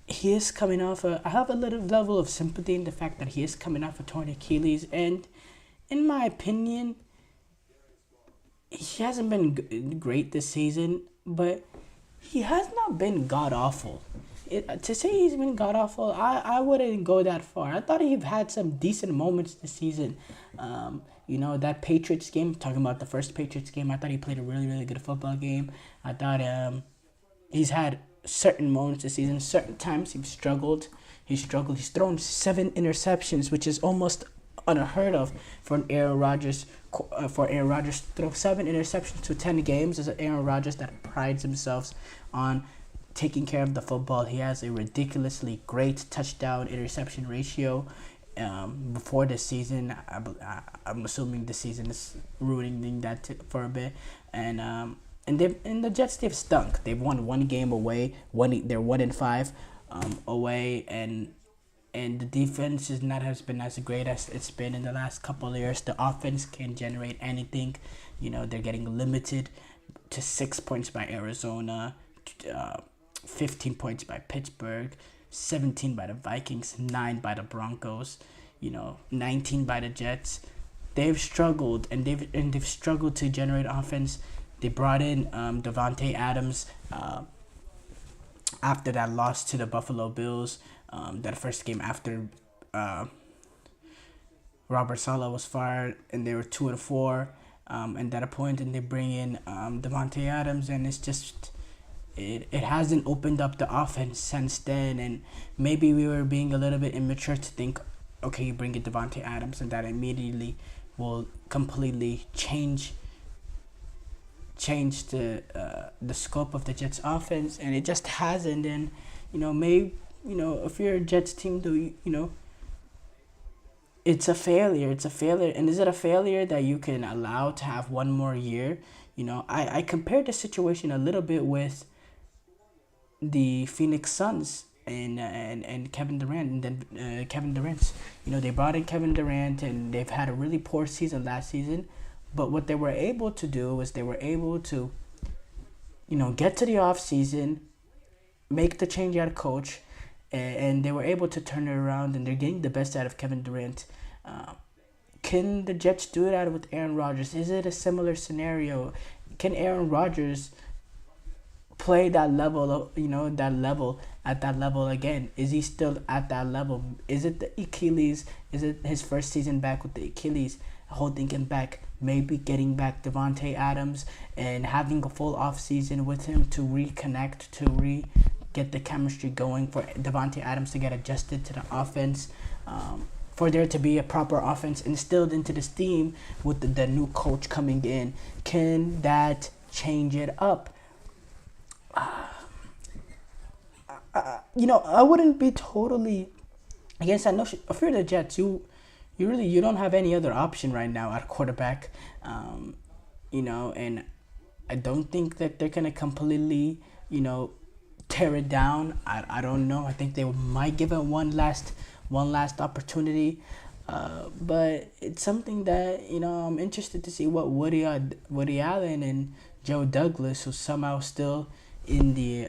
he is coming off I have a little level of sympathy in the fact that he is coming off a torn Achilles, and in my opinion, he hasn't been great this season, but he has not been god-awful. To say he's been god-awful, I wouldn't go that far. I thought he'd had some decent moments this season. That Patriots game, talking about the first Patriots game, I thought he played a really, really good football game. I thought he's had certain moments this season. Certain times he's struggled. He's thrown 7 interceptions, which is almost unheard of for Aaron Rodgers. For Aaron Rodgers to throw 7 interceptions to 10 games is Aaron Rodgers that prides himself on taking care of the football. He has a ridiculously great touchdown interception ratio. before the season. I'm assuming the season is ruining that for a bit, and the Jets, they've stunk. They've won one game away. They're 1-5 away, and the defense has been as great as it's been in the last couple of years. The offense can generate anything. They're getting limited to 6 points by Arizona, 15 points by Pittsburgh, 17 by the Vikings, 9 by the Broncos, 19 by the Jets. They've struggled, and they've struggled to generate offense. They brought in Davante Adams after that loss to the Buffalo Bills, that first game after Robert Saleh was fired, and they were 2-4 at that point, and they bring in Davante Adams, and it's just it hasn't opened up the offense since then. And maybe we were being a little bit immature to think, okay, you bring in Davante Adams and that immediately will completely change the scope of the Jets offense, and it just hasn't. And if you're a Jets team, it's a failure. And is it a failure that you can allow to have one more year? I compared the situation a little bit with the Phoenix Suns and Kevin Durant, and then Kevin Durant. They brought in Kevin Durant, and they've had a really poor season last season. But what they were able to do was they were able to, get to the off season, make the change out of coach, and they were able to turn it around, and they're getting the best out of Kevin Durant. Can the Jets do that with Aaron Rodgers? Is it a similar scenario? Can Aaron Rodgers play that level at that level again? Is he still at that level? Is it the Achilles? Is it his first season back with the Achilles holding him back? Maybe getting back Davante Adams and having a full off season with him to reconnect, to get the chemistry going, for Davante Adams to get adjusted to the offense, for there to be a proper offense instilled into this team with the new coach coming in. Can that change it up? I wouldn't be totally against that notion. If you're the Jets, you don't have any other option right now at quarterback, and I don't think that they're gonna completely, tear it down. I don't know. I think they might give it one last opportunity, but it's something that I'm interested to see what Woody Allen and Joe Douglas, who somehow still in the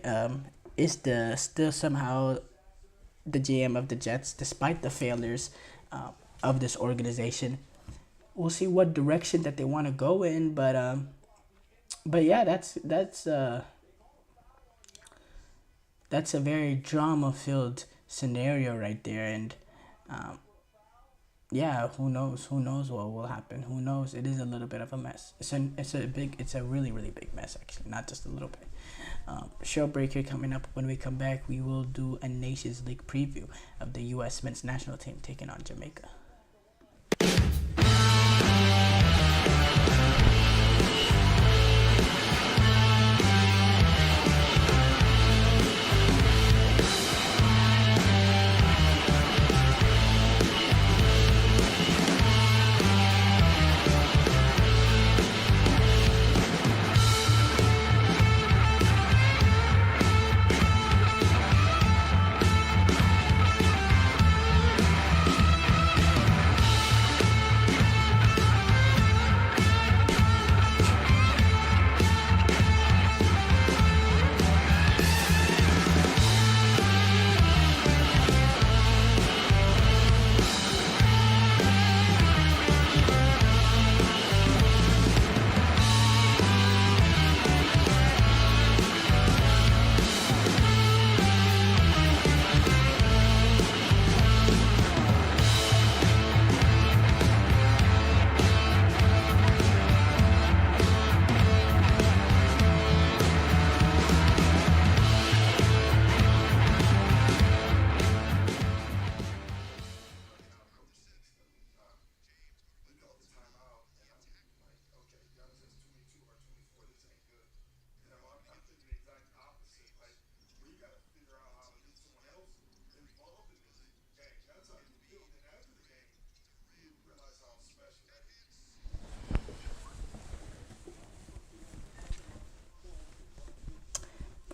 still somehow the GM of the Jets despite the failures of this organization. We'll see what direction that they want to go in, but yeah, that's a very drama-filled scenario right there, and yeah, who knows what will happen? Who knows? It is a little bit of a mess. It's a really, really big mess, actually, not just a little bit. Show breaker coming up. When we come back, we will do a Nations League preview of the U.S. men's national team taking on Jamaica.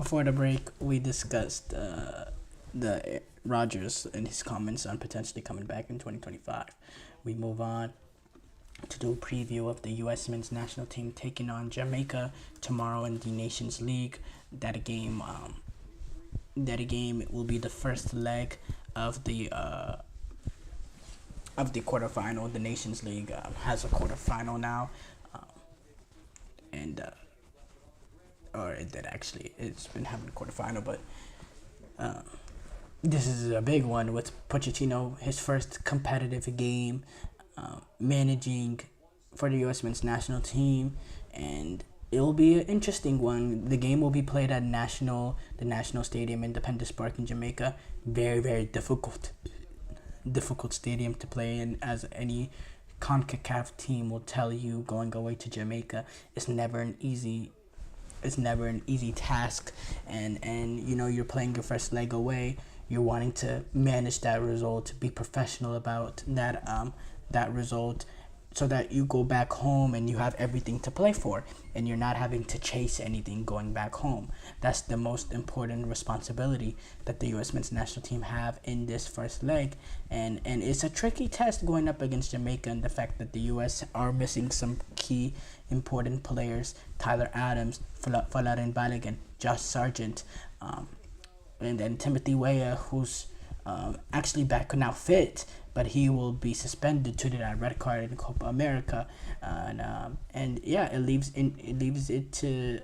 Before the break, we discussed the Rodgers and his comments on potentially coming back in 2025. We move on to do a preview of the U.S. men's national team taking on Jamaica tomorrow in the Nations League. That game will be the first leg of the quarterfinal. The Nations League has a quarterfinal now, or it did actually. It's been having a quarterfinal, but this is a big one with Pochettino, his first competitive game, managing for the U.S. men's national team, and it will be an interesting one. The game will be played at the National Stadium, Independence Park in Jamaica. Very, very difficult stadium to play in, as any CONCACAF team will tell you. Going away to Jamaica is never an easy task, and you're playing your first leg away. You're wanting to manage that result, be professional about that result, so that you go back home and you have everything to play for, and you're not having to chase anything going back home. That's the most important responsibility that the U.S. men's national team have in this first leg, and it's a tricky test going up against Jamaica, and the fact that the U.S. are missing some key important players: Tyler Adams, Folarin Balogun, Josh Sargent, and then Timothy Weah, who's actually back now fit, but he will be suspended due to that red card in Copa America, and it leaves it to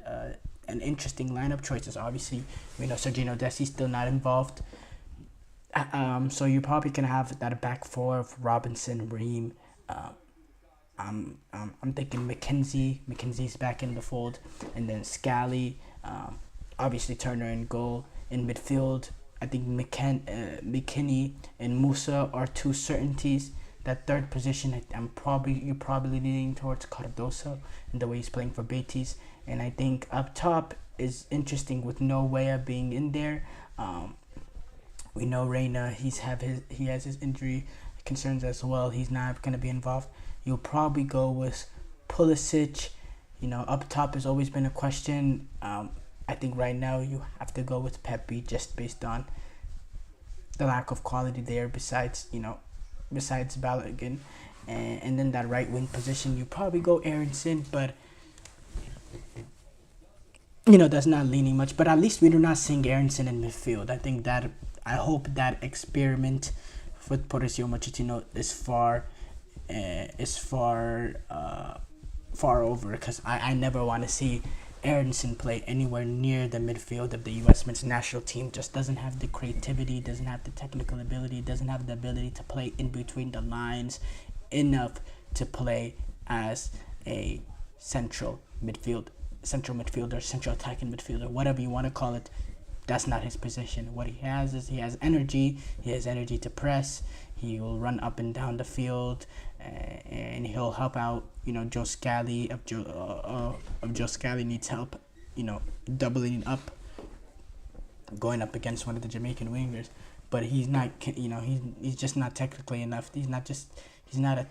an interesting lineup choices. Obviously, we know Sergio Desi's still not involved, so you probably can have that back four of Robinson, Ream. I'm thinking McKenzie's back in the fold, and then Scally, obviously Turner in goal. In midfield, I think McKinney and Musa are two certainties. That third position, you're probably leaning towards Cardoso and the way he's playing for Betis. And I think up top is interesting with No Weah being in there. We know Reina, he has his injury concerns as well. He's not going to be involved. You'll probably go with Pulisic. Up top has always been a question. I think right now you have to go with Pepe just based on the lack of quality there. Besides Balogun, and then that right wing position, you probably go Aronson, but that's not leaning much. But at least we're not seeing Aronson in midfield. I hope that experiment with Mauricio Pochettino is far over, because I never want to see Aronson play anywhere near the midfield of the U.S. men's national team. Just doesn't have the creativity, doesn't have the technical ability, doesn't have the ability to play in between the lines enough to play as a central midfielder, central attacking midfielder, whatever you want to call it. That's not his position. What he has is he has energy. He has energy to press. He will run up and down the field, and he'll help out. Joe Scally. If Joe Scally needs help, doubling up, going up against one of the Jamaican wingers. But he's not. He's just not technically enough. He's not a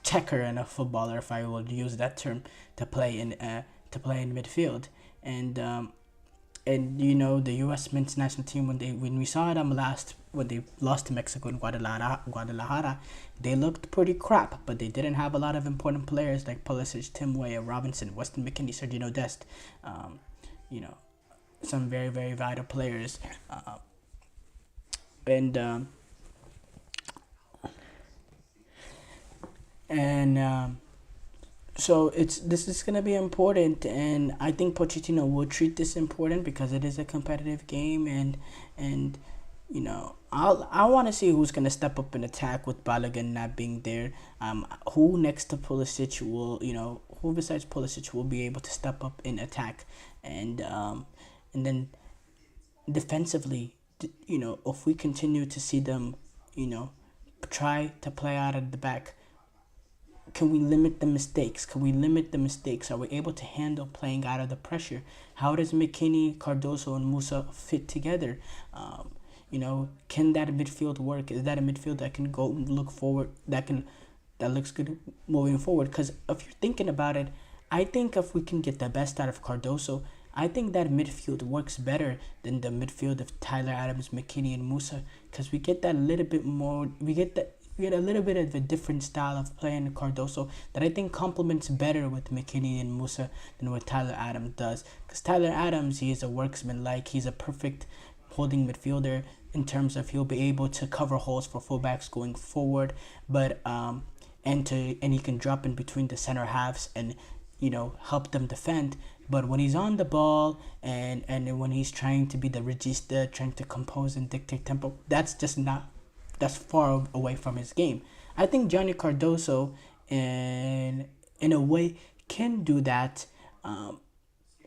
checker and a footballer, if I will use that term, to play in midfield. And the U.S. men's national team, when we saw them when they lost to Mexico in Guadalajara, they looked pretty crap, but they didn't have a lot of important players like Pulisic, Tim Weah, Robinson, Weston McKennie, Sergio Dest, some very, very vital players, so this is gonna be important, and I think Pochettino will treat this important because it is a competitive game, and I want to see who's gonna step up and attack with Balogun not being there. Who next to Pulisic who besides Pulisic will be able to step up and attack, and then defensively, if we continue to see them, try to play out at the back. Can we limit the mistakes? Are we able to handle playing out of the pressure? How does McKinney, Cardoso, and Musa fit together? Can that midfield work? Is that a midfield that can go look forward, that looks good moving forward? Because if you're thinking about it, I think if we can get the best out of Cardoso, I think that midfield works better than the midfield of Tyler Adams, McKinney, and Musa, because we get that little bit more. We get a little bit of a different style of play in Cardoso that I think complements better with McKinney and Musa than what Tyler Adams does. Because Tyler Adams, he is a worksman, he's a perfect holding midfielder in terms of he'll be able to cover holes for fullbacks going forward, but and he can drop in between the center halves and help them defend. But when he's on the ball and when he's trying to be the regista, trying to compose and dictate tempo, that's far away from his game. I think Johnny Cardoso, in a way, can do that.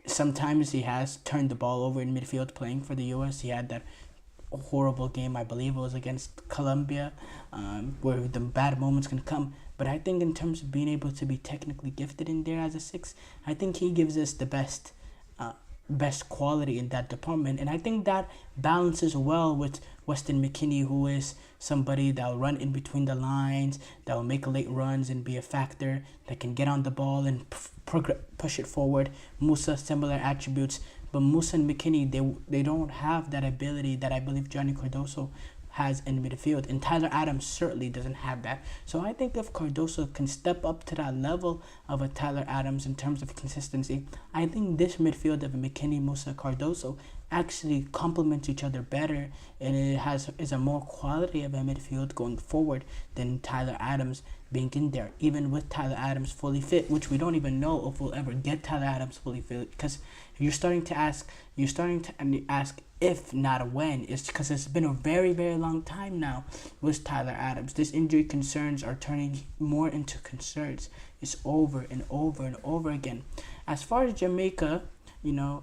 Sometimes he has turned the ball over in midfield playing for the U.S. He had that horrible game, I believe it was against Colombia, where the bad moments can come. But I think in terms of being able to be technically gifted in there as a 6, I think he gives us the best quality in that department. And I think that balances well with Weston McKennie, who is somebody that will run in between the lines, that will make late runs and be a factor, that can get on the ball and push it forward. Musa, similar attributes, but Musa and McKennie, they don't have that ability that I believe Johnny Cardoso has in midfield, and Tyler Adams certainly doesn't have that. So I think if Cardoso can step up to that level of a Tyler Adams in terms of consistency, I think this midfield of McKennie, Musa, Cardoso actually complements each other better, and it is a more quality of a midfield going forward than Tyler Adams being in there, even with Tyler Adams fully fit, which we don't even know if we'll ever get Tyler Adams fully fit, because you're starting to ask if not when. It's because it's been a very, very long time now with Tyler Adams. This injury concerns are turning more into concerns. It's over and over and over again. As far as Jamaica, we know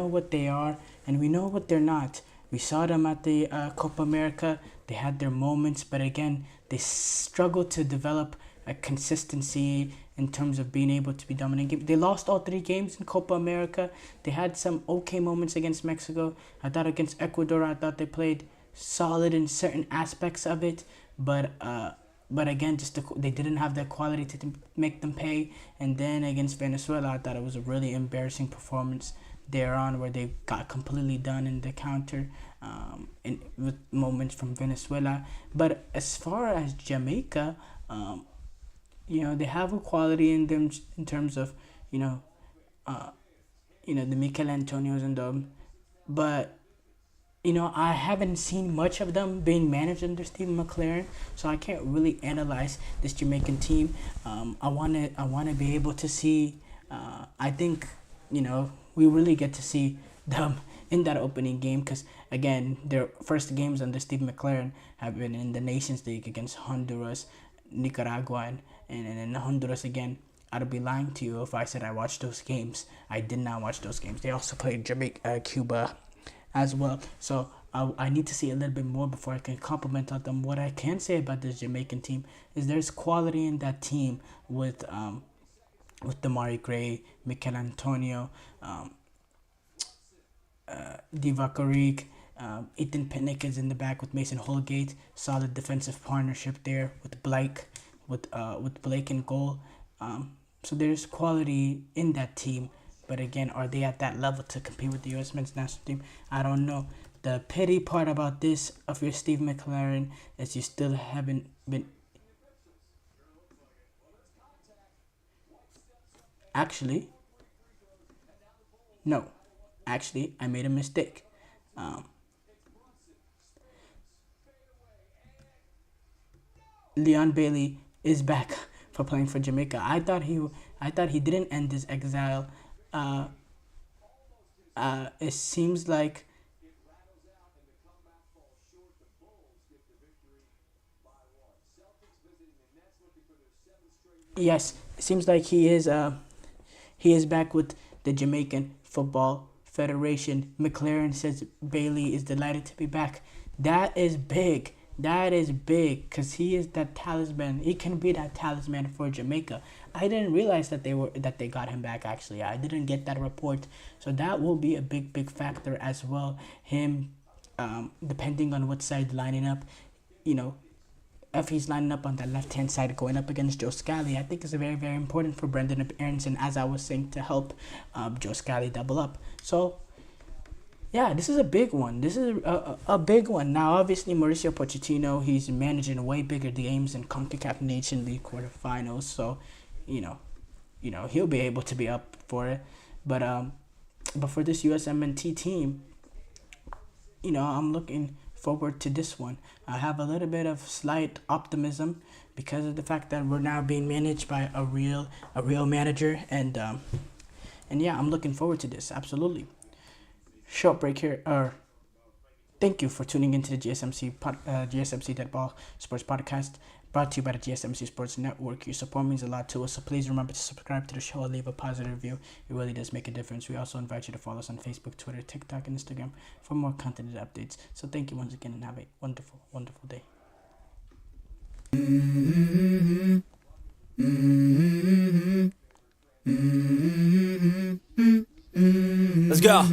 what they are and we know what they're not. We saw them at the Copa America. They had their moments, but again, they struggled to develop a consistency in terms of being able to be dominant. They lost all 3 games in Copa America. They had some okay moments against Mexico. I thought against Ecuador, I thought they played solid in certain aspects of it, but again, they didn't have the quality to make them pay. And then against Venezuela, I thought it was a really embarrassing performance thereon, where they got completely done in the counter, with moments from Venezuela. But as far as Jamaica, they have a quality in them in terms of, the Mikel Antonios and them. But, I haven't seen much of them being managed under Stephen McLaren, so I can't really analyze this Jamaican team. I wanna be able to see. I think, we really get to see them in that opening game, because again, their first games under Steve McLaren have been in the Nations League against Honduras, Nicaragua, and in Honduras again. I'd be lying to you if I said I watched those games. I did not watch those games. They also played Cuba as well. So I need to see a little bit more before I can compliment on them. What I can say about this Jamaican team is there's quality in that team with Damari Gray, Mikel Antonio, Divock Origi, Ethan Pinnick is in the back with Mason Holgate. Solid defensive partnership there with Blake in goal. So there's quality in that team. But again, are they at that level to compete with the U.S. men's national team? I don't know. The pity part about this of your Steve McLaren is you still haven't been. Actually, I made a mistake. Leon Bailey is back for playing for Jamaica. I thought he didn't end his exile. It seems like yes, it seems like he is back with the Jamaican Football Federation. McLaren says Bailey is delighted to be back. That is big. Because he is that talisman. He can be that talisman for Jamaica. I didn't realize that they got him back. Actually, I didn't get that report. So that will be a big factor as well. Him, depending on what side lining up, if he's lining up on that left-hand side going up against Joe Scally, I think is very, very important for Brendan Aronson, as I was saying, to help Joe Scally double up. So, yeah, this is a big one. This is a big one. Now, obviously, Mauricio Pochettino, he's managing way bigger games in CONCACAF Nation League quarterfinals. So, you know, he'll be able to be up for it. But for this USMNT team, I'm looking forward to this one. I have a little bit of slight optimism because of the fact that we're now being managed by a real manager, and yeah, I'm looking forward to this, absolutely. Short break here. Thank you for tuning into the GSMC Dead Ball Sports Podcast, brought to you by the GSMC Sports Network. Your support means a lot to us, so please remember to subscribe to the show and leave a positive review. It really does make a difference. We also invite you to follow us on Facebook, Twitter, TikTok, and Instagram for more content and updates. So thank you once again, and have a wonderful, wonderful day. Let's go.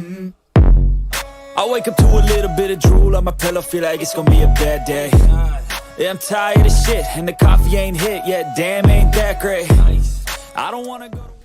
I wake up to a little bit of drool on my pillow, feel like it's gonna be a bad day. Yeah, I'm tired of shit, and the coffee ain't hit yet, damn, ain't that great. I don't wanna go